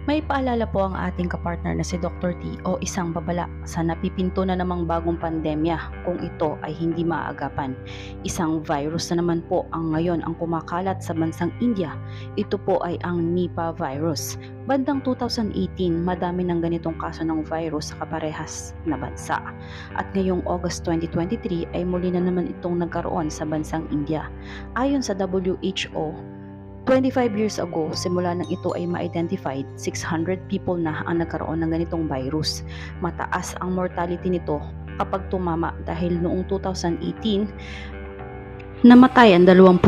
May paalala po ang ating kapartner na si Dr. T o isang babala sa napipinto na namang bagong pandemya kung ito ay hindi maaagapan. Isang virus na naman po ang ngayon ang kumakalat sa bansang India. Ito po ay ang Nipah virus. Bandang 2018, madami ng ganitong kaso ng virus sa kaparehas na bansa. At ngayong August 2023 ay muli na naman itong nagkaroon sa bansang India. Ayon sa WHO, 25 years ago, simula nang ito ay ma-identified, 600 people na ang nagkaroon ng ganitong virus. Mataas ang mortality nito kapag tumama dahil noong 2018, namatay ang 21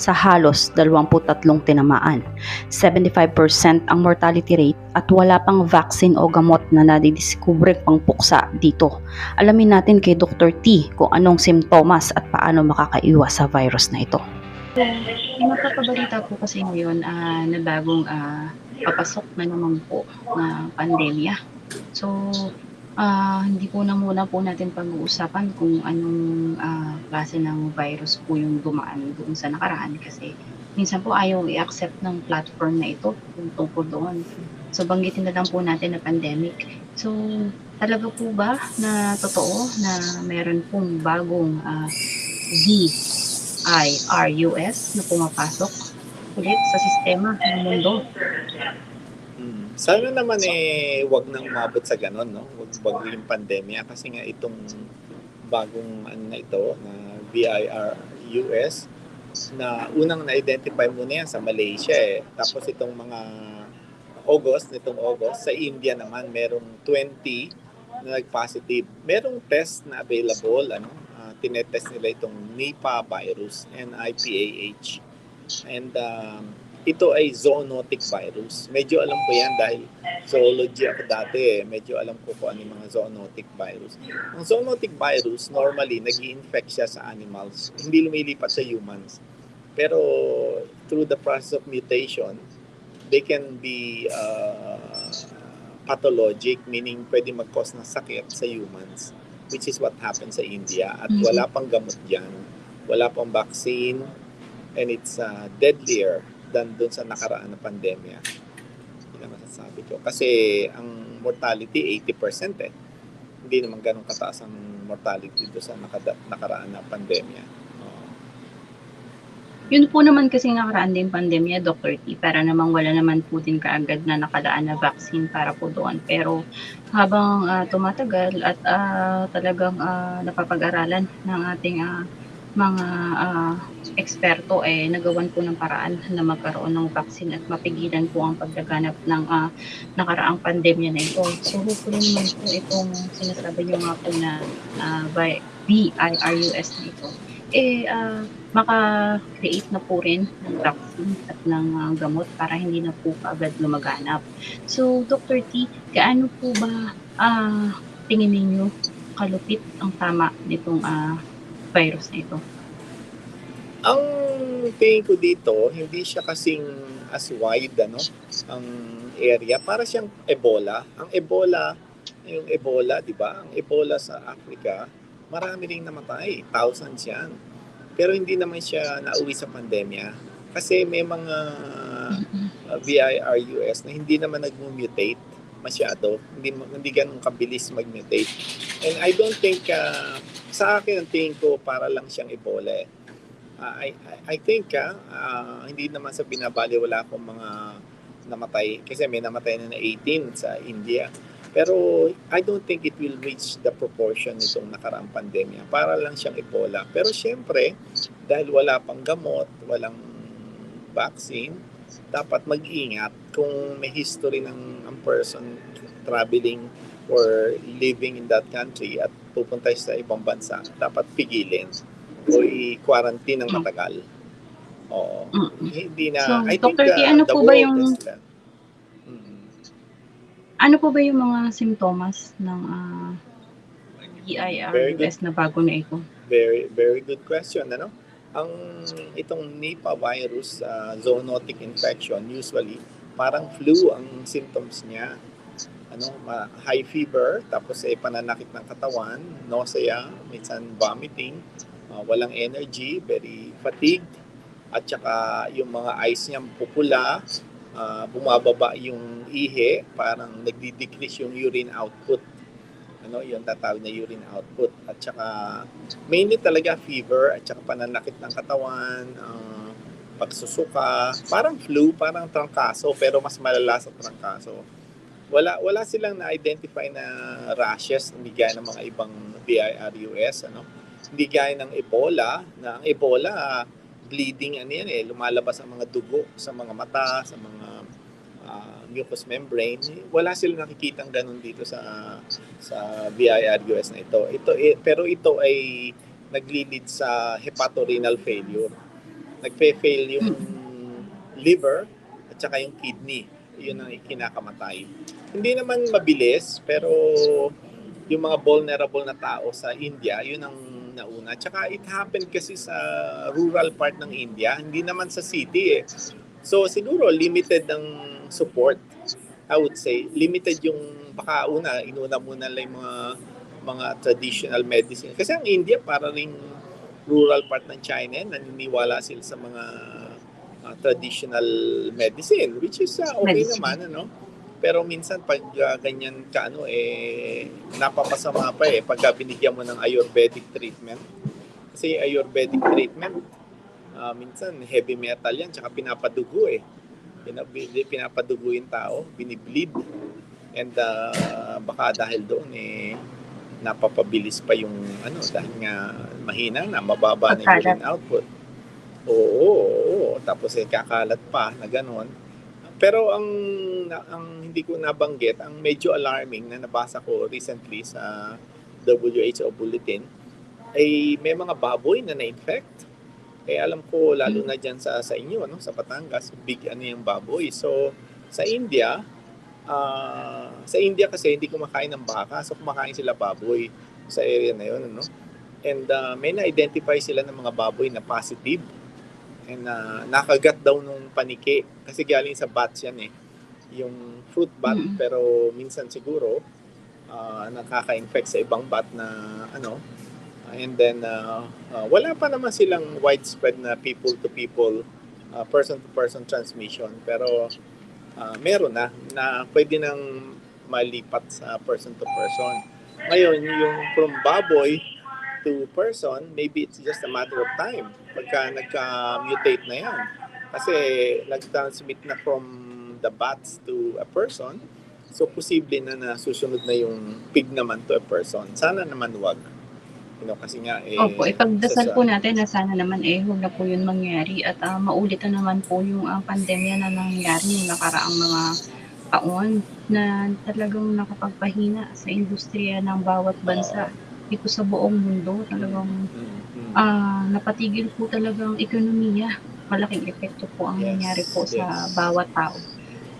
sa halos 23 tinamaan. 75% ang mortality rate at wala pang vaccine o gamot na nadidiskubre pang puksa dito. Alamin natin kay Dr. T kung anong simptomas at paano makakaiwas sa virus na ito. Napapabalita po kasi ngayon na bagong papasok na naman po na pandemya. So, hindi po na muna po natin pag-uusapan kung anong klase ng virus po yung dumaan doon sa nakaraan kasi minsan po ayaw i-accept ng platform na ito yung tungkol doon. So, banggitin na lang po natin na pandemic. So, talaga po ba na totoo na meron pong bagong virus na pumapasok ulit sa sistema ng mundo? Sana naman wag nang umabot sa ganon, no? Wag yung pandemya kasi nga itong bagong na ito na virus na unang na-identify muna yan sa Malaysia Tapos itong nitong August, sa India naman merong 20 na nag-positive. Merong test na available, tinetest nila itong Nipah virus, NIPAH. And ito ay zoonotic virus. Medyo alam ko yan dahil zoology ako dati Medyo alam ko kung ano yung mga zoonotic virus. Ang zoonotic virus, normally, nag-i-infect siya sa animals. Hindi lumilipat sa humans. Pero through the process of mutation, they can be pathologic, meaning pwede mag-cause ng sakit sa humans, which is what happened sa India. At wala pang gamot dyan, wala pang vaccine, and it's deadlier than dun sa nakaraan na pandemya. Hindi na masasabi ko. Kasi ang mortality, 80% Hindi naman ganun kataas ang mortality doon sa nakaraan na pandemya. Yun po naman kasi nakaraan din pandemya, Dr. T, para namang wala naman po din kaagad na nakalaan na vaccine para po doon. Pero habang tumatagal at talagang napapag-aralan ng ating mga eksperto, nagawan po ng paraan na magkaroon ng vaccine at mapigilan po ang paglaganap ng nakaraang pandemya na ito. So hopefully naman po itong sinasabi niyo nga po na virus na ito, maka-create na po rin ng vaccine at ng gamot para hindi na po agad lumaganap. So, Dr. T, gaano po ba tingin ninyo kalupit ang tama nitong virus na ito? Ang tingin ko dito, hindi siya kasing as wide ang area. Para siyang Ebola. Yung Ebola, di ba? Ang Ebola sa Africa, marami ring namatay. Thousands yan. Pero hindi naman siya nauwi sa pandemya. Kasi may mga virus na hindi naman nag-mutate masyado. Hindi ganun kabilis mag-mutate. And I don't think, sa akin ang tingin ko, para lang siyang Ebola I think, hindi naman sa binabaliwala akong mga namatay. Kasi may namatay na 18 sa India. Pero I don't think it will reach the proportion nitong nakaraang pandemya. Para lang siyang Ebola. Pero syempre, dahil wala pang gamot, walang vaccine, dapat mag-ingat kung may history ng person traveling or living in that country at pupunta sa ibang bansa, dapat pigilin o i-quarantine ng matagal. Oo. Hindi na, So, I think Dr. T, ano the po ba world yung is that. Ano po ba yung mga simptomas ng virus na bago na ito? Very, very good question. Ang itong Nipah virus, zoonotic infection, usually parang flu ang symptoms niya. High fever, tapos pananakit ng katawan, nausea, minsan vomiting, walang energy, very fatigued, at saka yung mga eyes niya pupula, bumababa yung ihi, parang nagdi-decrease yung urine output. Yung tatawag na urine output. At saka mainly talaga fever at saka pananakit ng katawan, pagsusuka, parang flu, parang trangkaso, pero mas malala sa trangkaso. Wala silang na-identify na rashes, hindi gaya ng mga ibang VIRUS, Hindi gaya ng Ebola, na ang Ebola, bleeding, lumalabas ang mga dugo sa mga mata, sa mga mucous membrane. Wala silang nakikitang ganun dito sa VIRUS na ito. Pero ito ay nagli-lead sa hepatorenal failure. Nagfe-fail yung liver at saka yung kidney. Yun ang kinakamatay. Hindi naman mabilis, pero yung mga vulnerable na tao sa India, yun ang nauna. Tsaka it happened kasi sa rural part ng India, hindi naman sa city eh. So siguro limited ang support. I would say limited yung baka inuna muna lang yung mga traditional medicine. Kasi ang India para ring rural part ng China, naniniwala sila sa mga traditional medicine, which is okay naman, Pero minsan pag ganyan ka napapasama pa pagka binigyan mo ng Ayurvedic treatment. Kasi Ayurvedic treatment minsan heavy metal yan, tsaka pinapadugo pinapadugo yung tao, binibleed, and baka dahil doon napapabilis pa yung dahil nga mahina na, mababa na yung urine output. Oo, tapos kakalat pa na gano'n. Pero ang hindi ko nabanggit, ang medyo alarming na nabasa ko recently sa WHO bulletin ay may mga baboy na na-infect. Alam ko lalo na diyan sa inyo sa Batangas, big yung baboy. So sa India kasi hindi kumakain ng baka, so kumakain sila baboy sa area na 'yon, And may na-identify sila ng mga baboy na positive. And nakagat daw nung paniki kasi galing sa bats yan yung fruit bat, pero minsan siguro nakaka-infect sa ibang bat na and then wala pa naman silang widespread na people to people, person to person transmission, pero meron na pwede nang malipat sa person to person. Ngayon yung from baboy to person, maybe it's just a matter of time pagka nagka-mutate na yan. Kasi nag-transmit na from the bats to a person, so posible na susunod na yung pig naman to a person. Sana naman wag. Kasi nga Opo, ipagdasal po natin na sana naman huwag na po yun mangyari at maulit na naman po yung pandemya na nangyari yung nakaraang mga taon na talagang nakapagpahina sa industriya ng bawat bansa. Dito sa buong mundo, talagang napatigil po talagang ekonomiya. Malaking epekto po ang nangyari po sa bawat tao.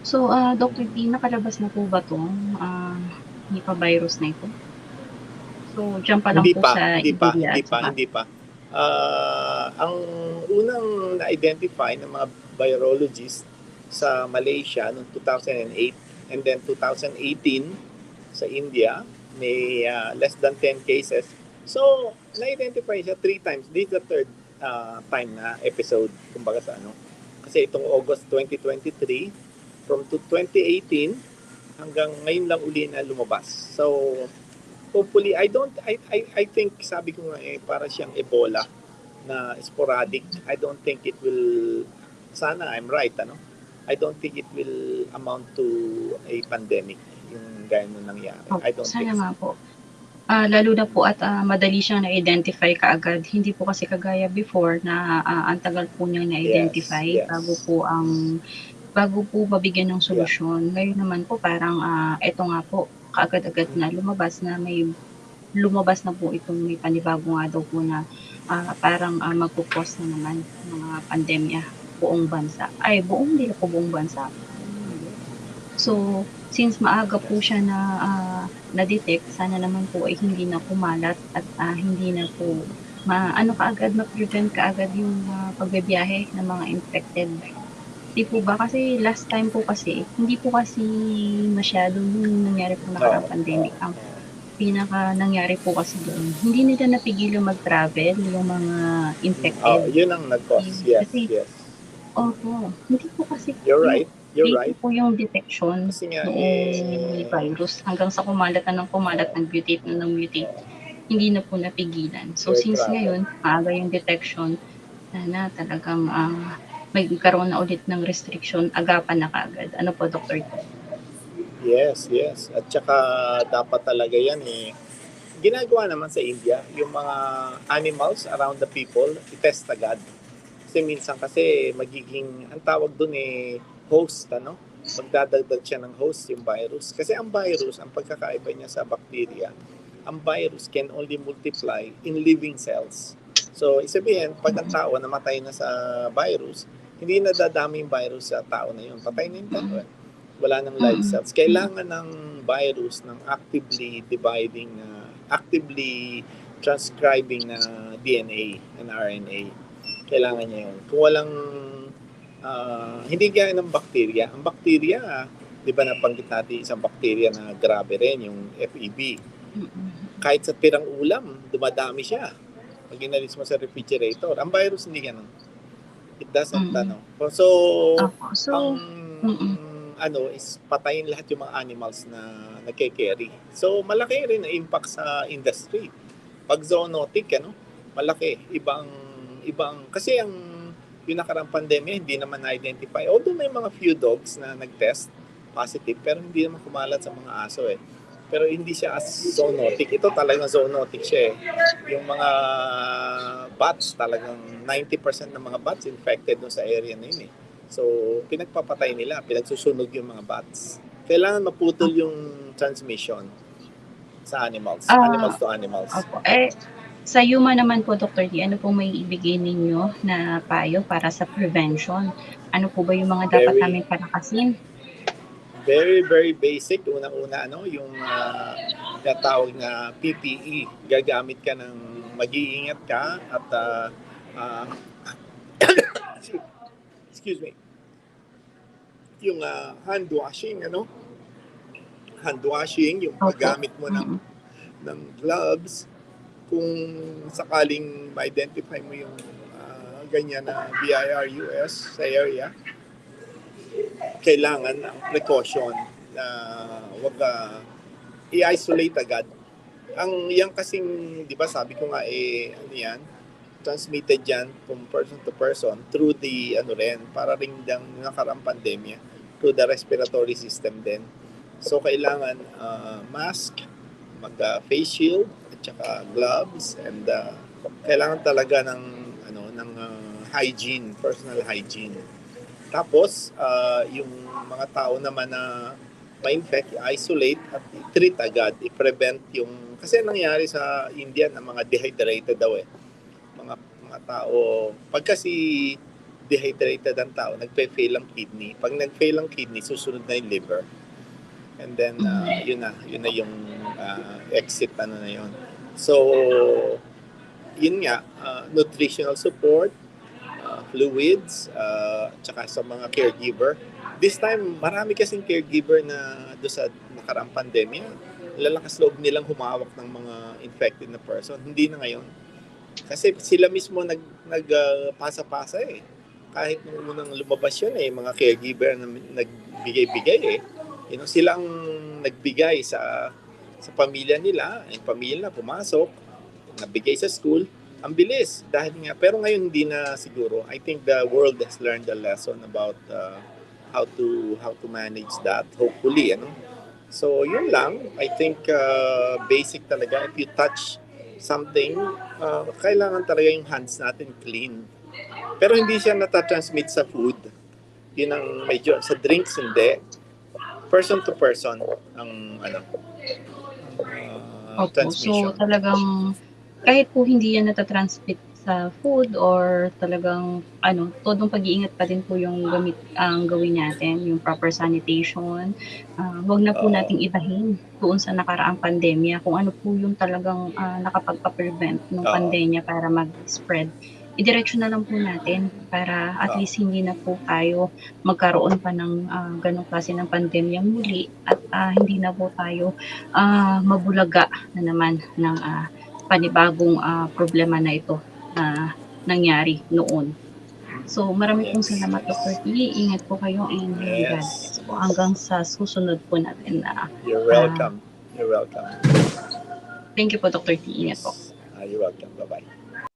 So, Dr. T, nakalabas na po ba itong Nipah virus na ito? So, dyan pa lang Hindi po pa, sa India. Hindi pa. Ang unang na-identify ng mga virologists sa Malaysia noong 2008 and then 2018 sa India, may less than 10 cases. So, na-identify siya 3 times. This is the third time na episode, kumbaga sa Kasi itong August 2023, from 2018 hanggang ngayon lang uli na lumabas. So, hopefully, I think, sabi ko nga para siyang Ebola na sporadic. I don't think it will, sana I'm right, I don't think it will amount to a pandemic. Yung gaya nung nangyari. I don't sana think nga po. Lalo na po at madali siyang na-identify kaagad. Hindi po kasi kagaya before na ang tagal po niyang na-identify Yes. bago po mabigyan ng solusyon. Ngayon naman po parang ito nga po kaagad-agad na lumabas na po itong may panibago nga daw po na parang magpo-cause na naman ng mga pandemya buong bansa. Hindi na po buong bansa. So, since maaga po siya na-detect, sana naman po ay hindi na kumalat at hindi na po ma-prevent kaagad yung pagbibiyahe ng mga infected. Di po ba? Kasi last time po kasi, hindi po kasi masyado yung nangyari po nakarang pandemic. Ang pinaka nangyari po kasi doon, hindi nila napigil yung mag-travel, yung mga infected. Yun ang nag-cause. Yes. Opo. Hindi po kasi. You're right. You're late right. po yung detection Kasi nga, noong virus hanggang sa kumalat na ng kumalat, nag-mutate na ng mutate, hindi na po napigilan. So air since travel. ngayon, maaga yung detection, sana talagang magkaroon na ulit ng restriction, agapan na kaagad. Ano po, Dr. T? Yes, yes. At saka dapat talaga yan ginagawa naman sa India, yung mga animals around the people, itest agad. Kasi minsan kasi magiging, ang tawag dun host, ano? Magdadagdag siya ng host yung virus. Kasi ang virus, ang pagkakaiba niya sa bacteria, ang virus can only multiply in living cells. So, isabihin, pag ang tao namatay na sa virus, hindi na dadami yung virus sa tao na yun. Patay na yung tao. Wala nang live cells. Kailangan ng virus ng actively dividing, actively transcribing na DNA and RNA. Kailangan niya yun. Kung walang, hindi gaya ng bakterya. Ang bakterya, di ba nabanggit natin isang bakterya na grabe rin, yung FEV. Kahit sa tirang ulam, dumadami siya. Pag inalis mo sa refrigerator. Ang virus hindi ganun. It doesn't, So, So, is patayin lahat yung mga animals na nagke-carry. So, malaki rin ang impact sa industry. Pag zoonotic, malaki. Ibang, kasi yung nakaraang pandemya, hindi naman na-identify. Although may mga few dogs na nag-test positive, pero hindi naman kumalat sa mga aso Pero hindi siya as zoonotic. Ito talagang zoonotic siya Yung mga bats, talagang 90% ng mga bats infected no sa area na yun So, pinagpapatay nila, pinagsusunog yung mga bats. Kailangan maputol yung transmission sa animals. Animals to animals. Opo. Sa human naman po, Dr. D, ano po may ibigay ninyo na payo para sa prevention? Ano po ba yung mga dapat namin palakasin? Very, very basic. Unang-una, yung natawag na PPE. Gagamit ka ng mag-iingat ka at excuse me. Yung hand washing, hand washing, yung paggamit mo ng gloves. Kung sakaling ma-identify mo yung ganyan na VIRUS sa area, kailangan ang precaution na wag i-isolate agad. Yan kasing, di ba sabi ko nga transmitted yan from person to person through the para ring nakaraang pandemya through the respiratory system din. So kailangan mask, face shield at saka gloves and kailangan talaga ng hygiene, personal hygiene. Tapos yung mga tao naman na ma-infect, isolate at i-treat agad, i-prevent yung kasi nangyari sa India na mga dehydrated daw mga tao, pag kasi dehydrated ang tao, nagpe-fail ang kidney. Pag nag-fail ang kidney, susunod na yung liver. And then, yun na yung exit, na yun. So, yun nga, nutritional support, fluids, tsaka sa mga caregiver. This time, marami kasing caregiver na doon sa nakaraang pandemya, lalakas loob nilang humawak ng mga infected na person. Hindi na ngayon. Kasi sila mismo nagpasa-pasa Kahit nung unang lumabas yun mga caregiver na nagbigay-bigay sila ang nagbigay sa pamilya nila. Yung pamilya na pumasok, nabigay sa school. Ang bilis dahil nga. Pero ngayon hindi na siguro. I think the world has learned a lesson about how to manage that. Hopefully, So yun lang. I think basic talaga. If you touch something, kailangan talaga yung hands natin clean. Pero hindi siya natatransmit sa food. Yun ang medyo, sa drinks hindi. Person to person ang transmission. So talagang kahit po hindi yan natatransmit sa food or talagang todong pag-iingat pa din po yung gawin natin, yung proper sanitation. Wag na po nating ibahin doon sa nakaraang pandemya kung ano po yung talagang nakapagpa-prevent ng pandemya para mag-spread. Idiretso na lang po natin para at least hindi na po tayo magkaroon pa ng ganong klase ng pandemya muli at hindi na po tayo mabulaga na naman ng panibagong problema na ito na nangyari noon. So, marami pong Yes. salamat, Dr. T. Ingat po kayo and God Yes. bless po. Hanggang sa susunod po natin na. You're welcome. You're welcome. Thank you po, Dr. T. Ingat po. You're welcome. Bye-bye.